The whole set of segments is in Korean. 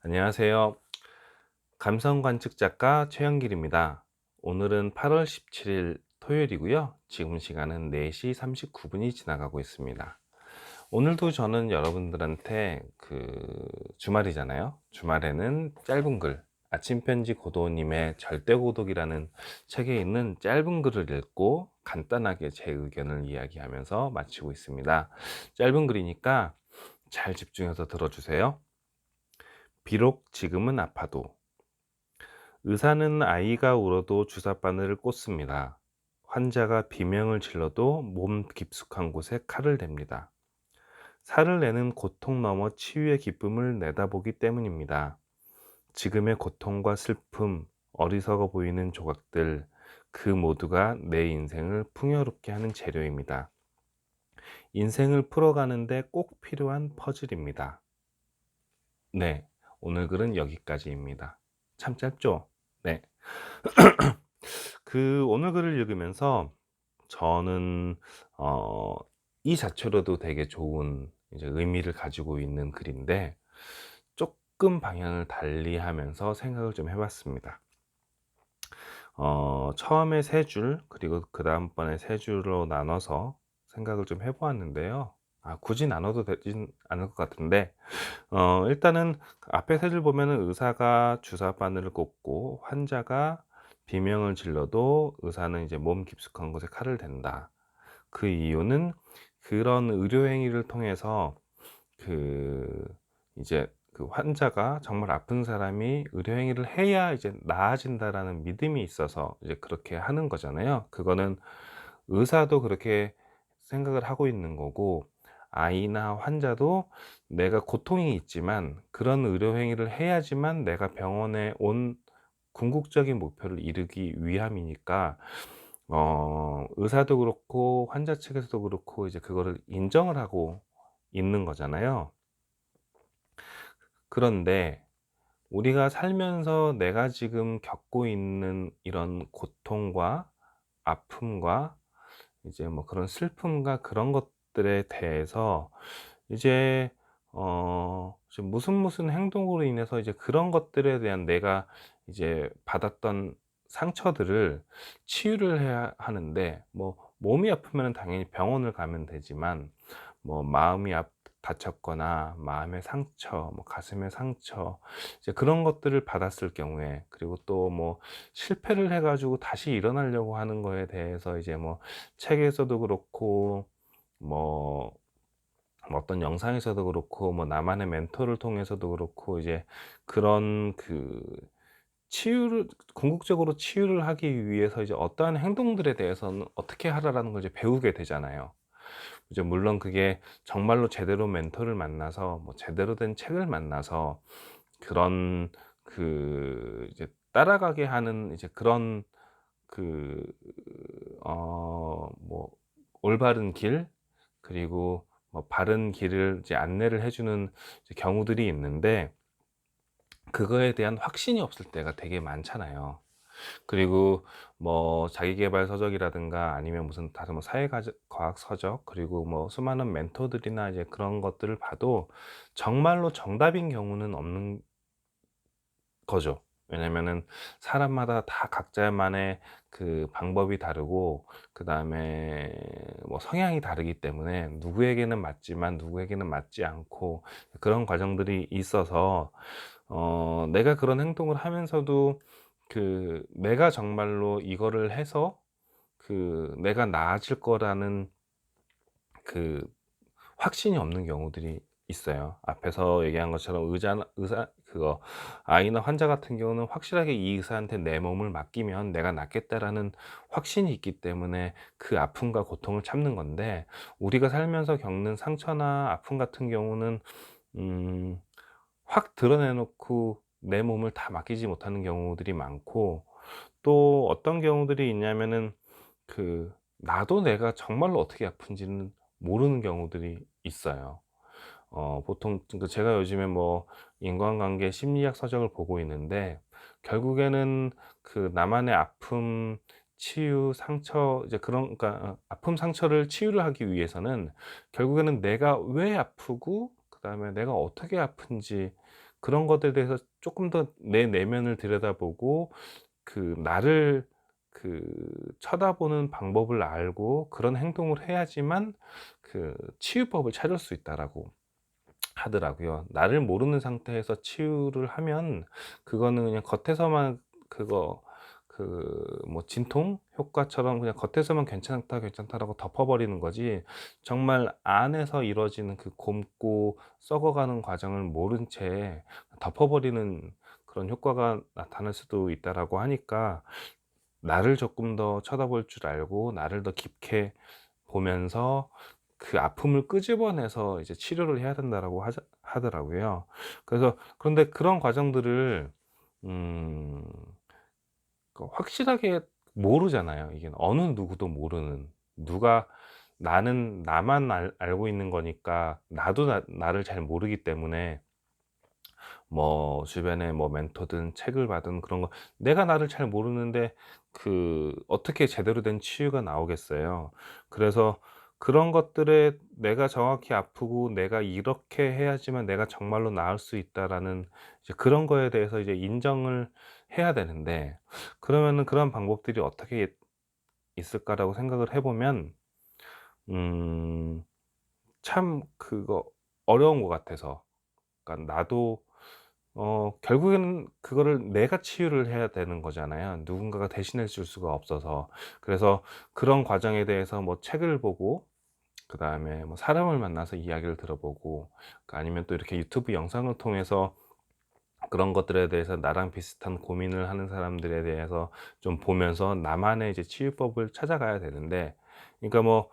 안녕하세요. 감성관측 작가 최영길입니다. 오늘은 8월 17일 토요일이고요. 지금 시간은 4시 39분이 지나가고 있습니다. 오늘도 저는 여러분들한테 주말이잖아요. 주말에는 짧은 글, 아침편지 고도님의 절대고독이라는 책에 있는 짧은 글을 읽고 간단하게 제 의견을 이야기하면서 마치고 있습니다. 짧은 글이니까 잘 집중해서 들어주세요. 비록 지금은 아파도 의사는 아이가 울어도 주사바늘을 꽂습니다. 환자가 비명을 질러도 몸 깊숙한 곳에 칼을 댑니다. 살을 내는 고통 너머 치유의 기쁨을 내다보기 때문입니다. 지금의 고통과 슬픔, 어리석어 보이는 조각들, 그 모두가 내 인생을 풍요롭게 하는 재료입니다. 인생을 풀어가는데 꼭 필요한 퍼즐입니다. 네, 오늘 글은 여기까지입니다. 참 짧죠? 네. 오늘 글을 읽으면서 저는 어 이 자체로도 되게 좋은 이제 의미를 가지고 있는 글인데 조금 방향을 달리하면서 생각을 좀 해 봤습니다. 처음에 3 줄, 그리고 그다음번에 3 줄로 나눠서 생각을 좀 해 보았는데요. 굳이 나눠도 되진 않을 것 같은데 일단은 앞에 3줄 보면은 의사가 주사 바늘을 꽂고 환자가 비명을 질러도 의사는 이제 몸 깊숙한 곳에 칼을 댄다. 그 이유는 그런 의료 행위를 통해서 그 이제 그 환자가 정말 아픈 사람이 의료 행위를 해야 이제 나아진다라는 믿음이 있어서 이제 그렇게 하는 거잖아요. 그거는 의사도 그렇게 생각을 하고 있는 거고, 아이나 환자도 내가 고통이 있지만 그런 의료 행위를 해야지만 내가 병원에 온 궁극적인 목표를 이루기 위함이니까 의사도 그렇고 환자 측에서도 그렇고 이제 그거를 인정을 하고 있는 거잖아요. 그런데 우리가 살면서 내가 지금 겪고 있는 이런 고통과 아픔과 이제 뭐 그런 슬픔과 그런 것들에 대해서 이제 지금 무슨 행동으로 인해서 이제 그런 것들에 대한 내가 이제 받았던 상처들을 치유를 해야 하는데, 뭐 몸이 아프면 당연히 병원을 가면 되지만 뭐 마음이 다쳤거나 마음의 상처, 뭐 가슴의 상처, 이제 그런 것들을 받았을 경우에, 그리고 또 뭐 실패를 해 가지고 다시 일어나려고 하는 거에 대해서 이제 뭐 책에서도 그렇고 뭐 어떤 영상에서도 그렇고 뭐 나만의 멘토를 통해서도 그렇고 이제 그런 치유를 궁극적으로 치유를 하기 위해서 이제 어떠한 행동들에 대해서는 어떻게 하라라는 걸 이제 배우게 되잖아요. 이제 물론 그게 정말로 제대로 멘토를 만나서 뭐 제대로 된 책을 만나서 그런 이제 따라가게 하는 이제 그런 그 뭐 올바른 길, 그리고 뭐 바른 길을 이제 안내를 해 주는 이제 경우들이 있는데, 그거에 대한 확신이 없을 때가 되게 많잖아요. 그리고 뭐 자기계발 서적이라든가 아니면 무슨 다른 뭐 과학 서적, 그리고 뭐 수많은 멘토들이나 이제 그런 것들을 봐도 정말로 정답인 경우는 없는 거죠. 왜냐면은 사람마다 다 각자만의 그 방법이 다르고, 그다음에 뭐 성향이 다르기 때문에 누구에게는 맞지만 누구에게는 맞지 않고 그런 과정들이 있어서 내가 그런 행동을 하면서도 내가 정말로 이거를 해서 내가 나아질 거라는 그 확신이 없는 경우들이 있어요. 앞에서 얘기한 것처럼 의사 아이나 환자 같은 경우는 확실하게 이 의사한테 내 몸을 맡기면 내가 낫겠다라는 확신이 있기 때문에 그 아픔과 고통을 참는 건데, 우리가 살면서 겪는 상처나 아픔 같은 경우는 음 확 드러내 놓고 내 몸을 다 맡기지 못하는 경우들이 많고, 또 어떤 경우들이 있냐면은 나도 내가 정말로 어떻게 아픈지는 모르는 경우들이 있어요. 보통 제가 요즘에 뭐 인간관계 심리학 서적을 보고 있는데, 결국에는 나만의 아픔, 치유, 상처, 이제 그러니까 아픔, 상처를 치유를 하기 위해서는 결국에는 내가 왜 아프고 그다음에 내가 어떻게 아픈지, 그런 것에 대해서 조금 더 내 내면을 들여다보고 나를 그 쳐다보는 방법을 알고 그런 행동을 해야지만 치유법을 찾을 수 있다라고 하더라고요. 나를 모르는 상태에서 치유를 하면 그거는 그냥 겉에서만 그거 뭐 진통 효과처럼 그냥 겉에서만 "괜찮다, 괜찮다."라고 덮어버리는 거지, 정말 안에서 이루어지는 곪고 썩어가는 과정을 모른 채 덮어버리는 그런 효과가 나타날 수도 있다라고 하니까, 나를 조금 더 쳐다볼 줄 알고 나를 더 깊게 보면서 그 아픔을 끄집어내서 이제 치료를 해야 된다라고 하더라고요. 그런데 그런 과정들을 음 확실하게 모르잖아요. 이게 어느 누구도 모르는, 누가 나는 나만 알고 있는 거니까, 나도 나를 잘 모르기 때문에 뭐 주변에 뭐 멘토든 책을 받은 그런 거, 내가 나를 잘 모르는데 어떻게 제대로 된 치유가 나오겠어요. 그래서 그런 것들에 내가 정확히 아프고 '내가 이렇게 해야지만 내가 정말로 나을 수 있다.'라는 이제 그런 거에 대해서 이제 인정을 해야 되는데, 그러면은 그런 방법들이 어떻게 있을까라고 생각을 해 보면 음 참 그거 어려운 것 같아서, 그러니까 나도 결국에는 그거를 내가 치유를 해야 되는 거잖아요. 누군가가 대신해 줄 수가 없어서. 그래서 그런 과정에 대해서 뭐 책을 보고, 그다음에 뭐 사람을 만나서 이야기를 들어보고, 아니면 또 이렇게 유튜브 영상을 통해서 그런 것들에 대해서 나랑 비슷한 고민을 하는 사람들에 대해서 좀 보면서 나만의 이제 치유법을 찾아가야 되는데, 그러니까 뭐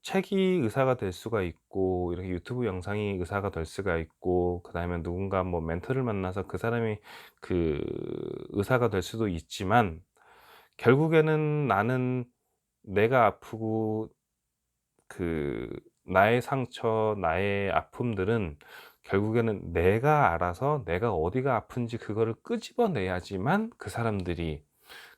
책이 의사가 될 수가 있고 이렇게 유튜브 영상이 의사가 될 수가 있고, 그다음에 누군가 뭐 멘토를 만나서 그 사람이 그 의사가 될 수도 있지만, 결국에는 나는 내가 아프고 나의 상처, 나의 아픔들은 결국에는 내가 알아서 내가 어디가 아픈지 그거를 끄집어내야지만 그 사람들이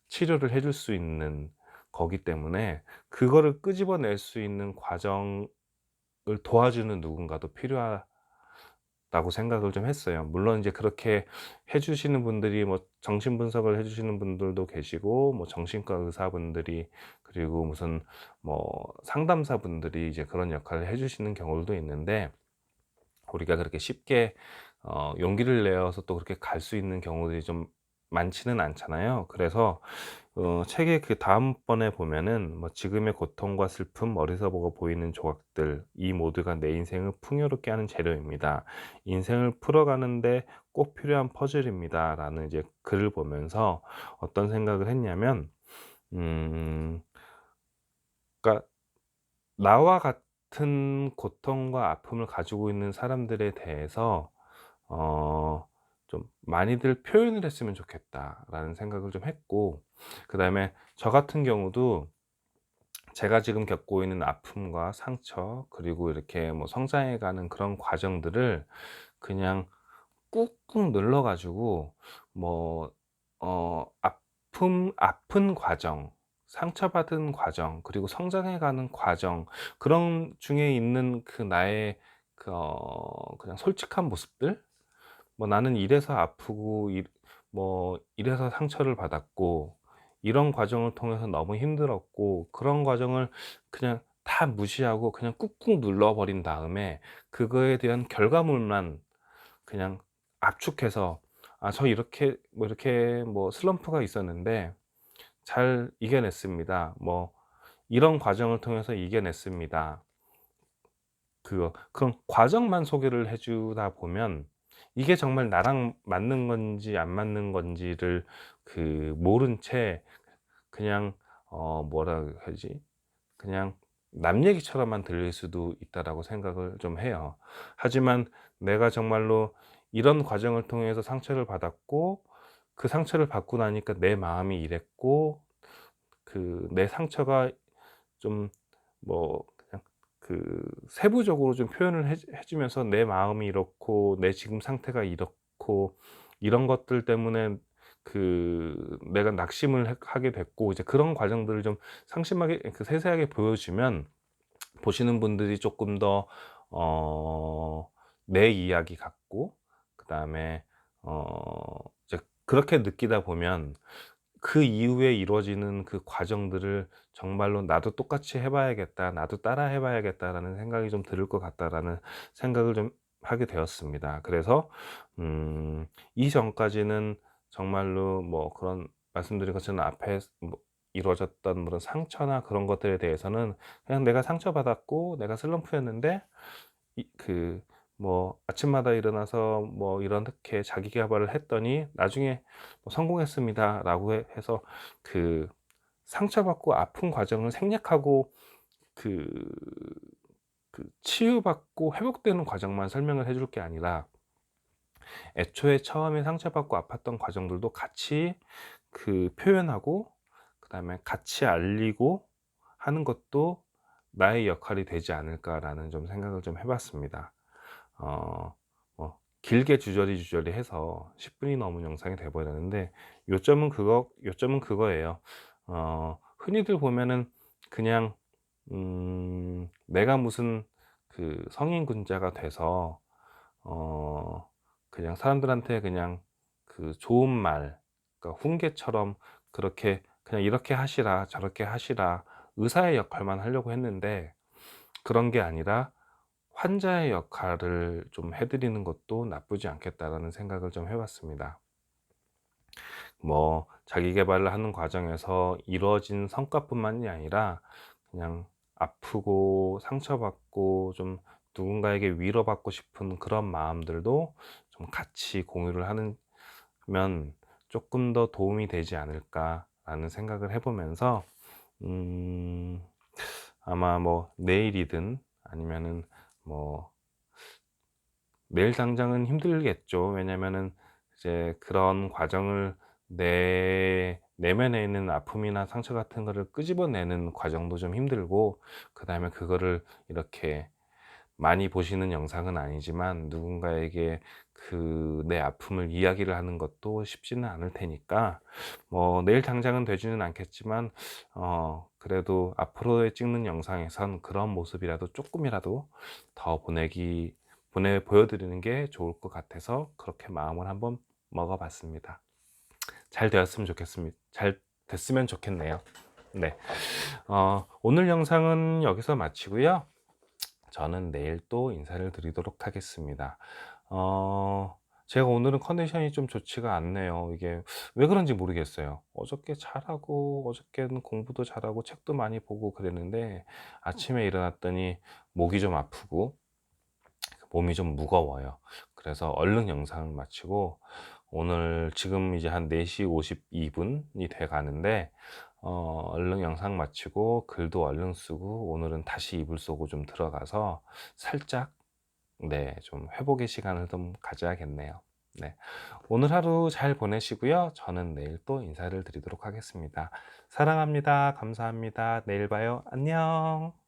치료를 해줄 수 있는 거기 때문에, 그거를 끄집어낼 수 있는 과정을 도와주는 누군가도 필요하다고 생각을 좀 했어요. 물론 이제 그렇게 해 주시는 분들이 뭐 정신 분석을 해 주시는 분들도 계시고, 뭐 정신과 의사분들이, 그리고 무슨 뭐 상담사분들이 이제 그런 역할을 해 주시는 경우도 있는데, 우리가 그렇게 쉽게 용기를 내어서 또 그렇게 갈 수 있는 경우들이 좀 많지는 않잖아요. 그래서 책의 다음번에 보면은 뭐 "지금의 고통과 슬픔, 어리석어 보이는 조각들, 이 모두가 내 인생을 풍요롭게 하는 재료입니다. 인생을 풀어가는데 꼭 필요한 퍼즐입니다."라는 이제 글을 보면서 어떤 생각을 했냐면, 음 그러니까 나와 같은 고통과 아픔을 가지고 있는 사람들에 대해서 어 좀 많이들 표현을 했으면 좋겠다라는 생각을 좀 했고, 그다음에 저 같은 경우도 제가 지금 겪고 있는 아픔과 상처, 그리고 이렇게 뭐 성장해 가는 그런 과정들을 그냥 꾹꾹 눌러 가지고, 뭐 아픈 과정, 상처받은 과정, 그리고 성장해 가는 과정, 그런 중에 있는 나의 그냥 솔직한 모습들, 뭐 나는 이래서 아프고 뭐 이래서 상처를 받았고, 이런 과정을 통해서 너무 힘들었고, 그런 과정을 그냥 다 무시하고 그냥 꾹꾹 눌러 버린 다음에 그거에 대한 결과물만 그냥 압축해서 '아 저 이렇게 뭐 슬럼프가 있었는데 잘 이겨냈습니다. 뭐 이런 과정을 통해서 이겨냈습니다.' 그런 과정만 소개를 해 주다 보면, 이게 정말 나랑 맞는 건지 안 맞는 건지를 모른 채 그냥 뭐라 하지? 그냥 남 얘기처럼만 들릴 수도 있다라고 생각을 좀 해요. 하지만 내가 정말로 이런 과정을 통해서 상처를 받았고, 그 상처를 받고 나니까 내 마음이 이랬고, 내 상처가 좀 뭐 그냥 세부적으로 좀 표현을 해 주면서 내 마음이 이렇고 내 지금 상태가 이렇고, 이런 것들 때문에 내가 낙심을 하게 됐고, 이제 그런 과정들을 좀 상심하게 세세하게 보여주면 보시는 분들이 쪼끔 더 내 이야기 같고, 그다음에 이제 그렇게 느끼다 보면 그 이후에 이루어지는 그 과정들을 정말로 '나도 똑같이 해 봐야겠다. 나도 따라 해 봐야겠다.'라는 생각이 좀 들 것 같다라는 생각을 좀 하게 되었습니다. 그래서 이전까지는 정말로 뭐 그런 말씀드린 것처럼 앞에 뭐 이루어졌던 그런 상처나 그런 것들에 대해서는 그냥 내가 상처받았고 내가 슬럼프였는데 뭐 아침마다 일어나서 뭐 이렇게 자기 계발을 했더니 나중에 뭐 "성공했습니다."라고 해서 그 상처받고 아픈 과정을 생략하고 그 치유받고 회복되는 과정만 설명을 해줄 게 아니라 애초에 처음에 상처받고 아팠던 과정들도 같이 표현하고 그다음에 같이 알리고 하는 것도 '나의 역할이 되지 않을까.'라는 좀 생각을 좀 해 봤습니다. 길게 주저리 해서 10 분이 넘은 영상이 돼 버렸는데 요점은 그거예요. 흔히들 보면은 그냥 내가 무슨 성인군자가 돼서 어 그냥 사람들한테 그냥 좋은 말, 그러니까 훈계처럼 그렇게 그냥 "이렇게 하시라. 저렇게 하시라." 의사의 역할만 하려고 했는데 그런 게 아니라 '환자의 역할을 좀 해 드리는 것도 나쁘지 않겠다.'라는 생각을 좀 해 봤습니다. 뭐 자기 계발을 하는 과정에서 이루어진 성과뿐만이 아니라 그냥 아프고 상처받고 좀 누군가에게 위로받고 싶은 그런 마음들도 좀 같이 공유를 하면 '쪼끔 더 도움이 되지 않을까.'라는 생각을 해 보면서 음 아마 뭐 내일이든 아니면은 뭐 내일 당장은 힘들겠죠. 왜냐면은 이제 그런 과정을 내면에 있는 아픔이나 상처 같은 거를 끄집어내는 과정도 좀 힘들고, 그다음에 그거를 이렇게 많이 보시는 영상은 아니지만 누군가에게 내 아픔을 이야기를 하는 것도 쉽지는 않을 테니까 뭐 내일 당장은 되지는 않겠지만 그래도 앞으로의 찍는 영상에선 그런 모습이라도 쪼끔이라도 더 보여드리는 게 좋을 것 같아서 그렇게 마음을 한번 먹어 봤습니다. 잘 됐으면 좋겠네요. 네. 오늘 영상은 여기서 마치고요. 저는 내일 또 인사를 드리도록 하겠습니다. 제가 오늘은 컨디션이 좀 좋지가 않네요. 이게 왜 그런지 모르겠어요. 어저께는 공부도 잘하고 책도 많이 보고 그랬는데 아침에 일어났더니 목이 좀 아프고 몸이 좀 무거워요. 그래서 얼른 영상을 마치고 오늘 지금 이제 한 4시 52 분이 돼 가는데 얼른 영상 마치고 글도 얼른 쓰고 오늘은 다시 이불 속으로 좀 들어가서 살짝 좀 회복의 시간을 좀 가져야겠네요. 네. 오늘 하루 잘 보내시고요. 저는 내일 또 인사를 드리도록 하겠습니다. 사랑합니다. 감사합니다. 내일 봐요. 안녕.